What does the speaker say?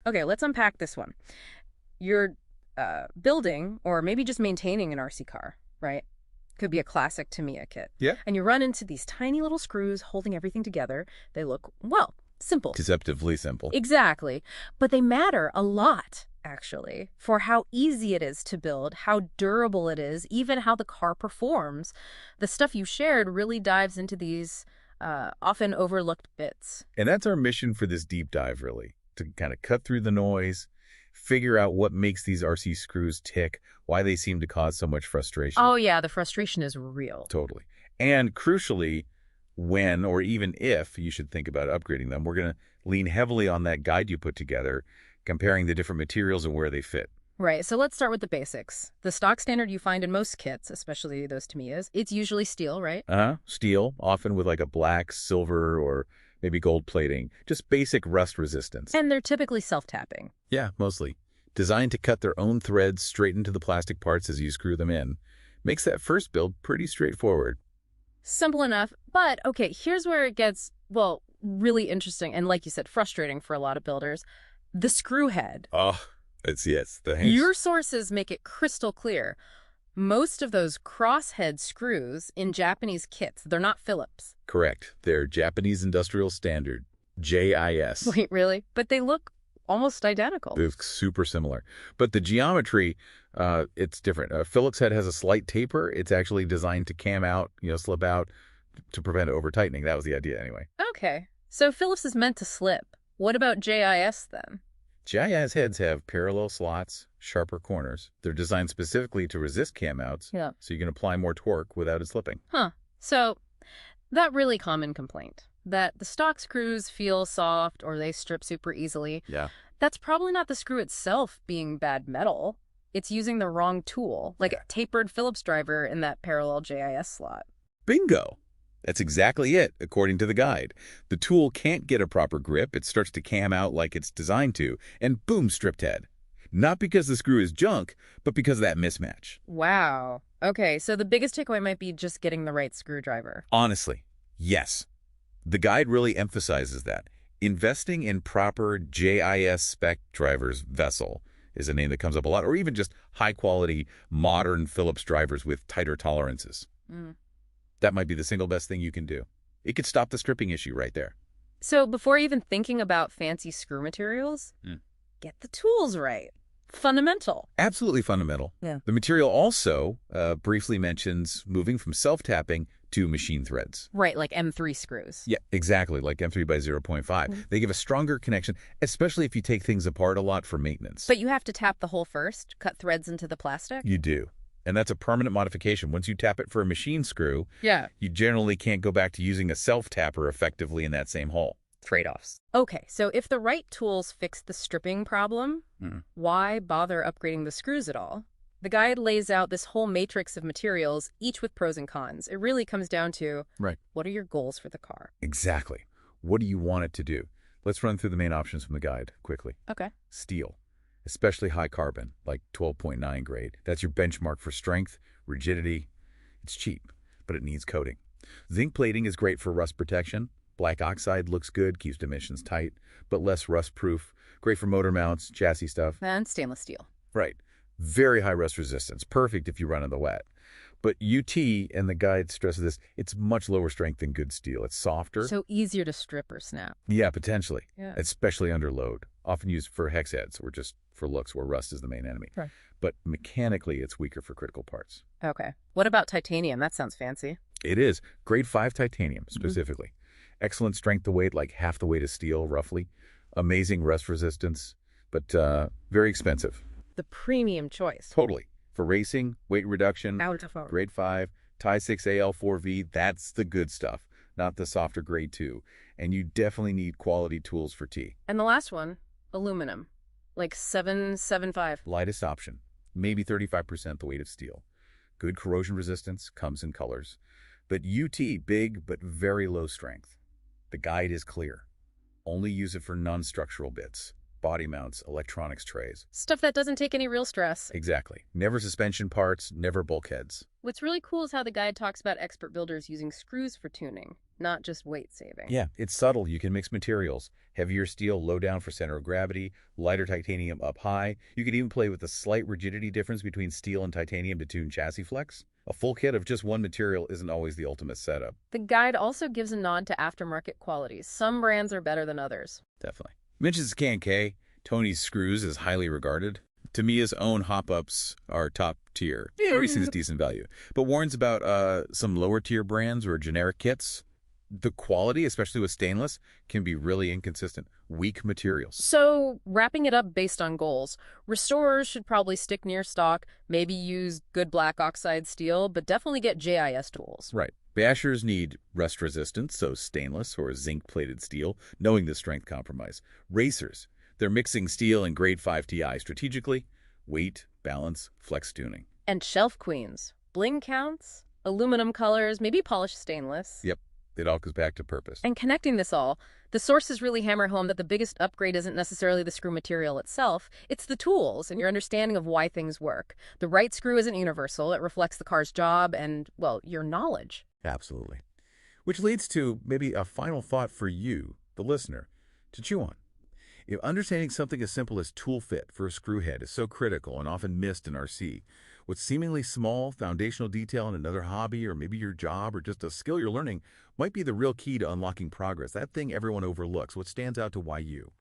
Okay, let's unpack this one. You're building or maybe just maintaining an RC car, right? Could be a classic Tamiya kit. Yeah. And you run into these tiny little screws holding everything together. They look, well, simple. Deceptively simple. Exactly. But they matter a lot, actually, for how easy it is to build, how durable it is, even how the car performs. The stuff you shared really dives into these often overlooked bits. And that's our mission for this deep dive, really, to kind of cut through the noise, figure out what makes these RC screws tick, why they seem to cause so much frustration. Oh, yeah, the frustration is real. Totally. And crucially, when or even if you should think about upgrading them, we're going to lean heavily on that guide you put together, comparing the different materials and where they fit. Right, so let's start with the basics. The stock standard you find in most kits, especially those Tamiyas, it's usually steel, right? Steel, often with like a black, silver, or maybe gold plating. Just basic rust resistance. And they're typically self-tapping. Yeah, mostly. Designed to cut their own threads straight into the plastic parts as you screw them in. Makes that first build pretty straightforward. Simple enough, but okay, here's where it gets, well, really interesting and, like you said, frustrating for a lot of builders. The screw head. Oh, yes, the hands. Your sources make it crystal clear. Most of those crosshead screws in Japanese kits, they're not Phillips. Correct. They're Japanese Industrial Standard, JIS. Wait, really? But they look almost identical. They're super similar. But the geometry, it's different. A Phillips head has a slight taper. It's actually designed to cam out, slip out to prevent over-tightening. That was the idea anyway. Okay. So Phillips is meant to slip. What about JIS then? JIS heads have parallel slots, sharper corners. They're designed specifically to resist cam outs, Yeah. so you can apply more torque without it slipping. Huh. So that really common complaint, that the stock screws feel soft or they strip super easily. Yeah. That's probably not the screw itself being bad metal. It's using the wrong tool, like a tapered Phillips driver in that parallel JIS slot. Bingo! That's exactly it, according to the guide. The tool can't get a proper grip, it starts to cam out like it's designed to, and boom, stripped head. Not because the screw is junk, but because of that mismatch. Wow. Okay, so the biggest takeaway might be just getting the right screwdriver. Honestly, yes. The guide really emphasizes that. Investing in proper JIS spec drivers vessel is a name that comes up a lot, or even just high-quality, modern Phillips drivers with tighter tolerances. That might be the single best thing you can do. It could stop the stripping issue right there. So before even thinking about fancy screw materials, get the tools right. Fundamental. Absolutely fundamental. Yeah. The material also briefly mentions moving from self-tapping to machine threads. Right, like M3 screws. Yeah, exactly, like M3 by 0.5. They give a stronger connection, especially if you take things apart a lot for maintenance. But you have to tap the hole first, cut threads into the plastic? You do. And that's a permanent modification. Once you tap it for a machine screw, you generally can't go back to using a self-tapper effectively in that same hole. Trade-offs. Okay, so if the right tools fix the stripping problem, why bother upgrading the screws at all? The guide lays out this whole matrix of materials, each with pros and cons. It really comes down to, what are your goals for the car? Exactly. What do you want it to do? Let's run through the main options from the guide quickly. Okay. Steel, especially high carbon, like 12.9 grade. That's your benchmark for strength, rigidity. It's cheap, but it needs coating. Zinc plating is great for rust protection. Black oxide looks good, keeps dimensions tight, but less rust-proof. Great for motor mounts, chassis stuff. And stainless steel. Right. Very high rust resistance. Perfect if you run in the wet. But UT, and the guide stresses this, it's much lower strength than good steel. It's softer. So easier to strip or snap. Yeah, potentially. Yeah. Especially under load. Often used for hex heads or just for looks where rust is the main enemy. Right. But mechanically, it's weaker for critical parts. Okay. What about titanium? That sounds fancy. It is. Grade 5 titanium, specifically. Excellent strength to weight, like half the weight of steel, roughly. Amazing rust resistance, but very expensive. The premium choice. Totally. For racing, weight reduction, grade 5, Tie 6 AL4V, that's the good stuff, not the softer grade 2. And you definitely need quality tools for T. And the last one, aluminum, like 775. Lightest option, maybe 35% the weight of steel. Good corrosion resistance, comes in colors. But UT, big but very low strength. The guide is clear. Only use it for non-structural bits. Body mounts, electronics trays. Stuff that doesn't take any real stress. Exactly. Never suspension parts, never bulkheads. What's really cool is how the guide talks about expert builders using screws for tuning. not just weight saving. Yeah, it's subtle. You can mix materials. Heavier steel low down for center of gravity, lighter titanium up high. You could even play with the slight rigidity difference between steel and titanium to tune chassis flex. A full kit of just one material isn't always the ultimate setup. The guide also gives a nod to aftermarket qualities. Some brands are better than others. Definitely. Mentions K&K. Tony's Screws is highly regarded. Tamiya's own hop-ups are top tier. Everything's decent value. But warns about some lower tier brands or generic kits. The quality, especially with stainless, can be really inconsistent. Weak materials. So, wrapping it up based on goals, restorers should probably stick near stock, maybe use good black oxide steel, but definitely get JIS tools. Right. Bashers need rust resistance, so stainless or zinc-plated steel, knowing the strength compromise. Racers, they're mixing steel and grade 5 Ti strategically. Weight, balance, flex tuning. And shelf queens, bling counts, aluminum colors, maybe polished stainless. Yep. It all goes back to purpose. And connecting this all, the sources really hammer home that the biggest upgrade isn't necessarily the screw material itself, it's the tools and your understanding of why things work. The right screw isn't universal, it reflects the car's job and, well, your knowledge. Absolutely. Which leads to maybe a final thought for you, the listener, to chew on. If understanding something as simple as tool fit for a screw head is so critical and often missed in RC, what seemingly small foundational detail in another hobby or maybe your job or just a skill you're learning might be the real key to unlocking progress. That thing everyone overlooks. What stands out to why you?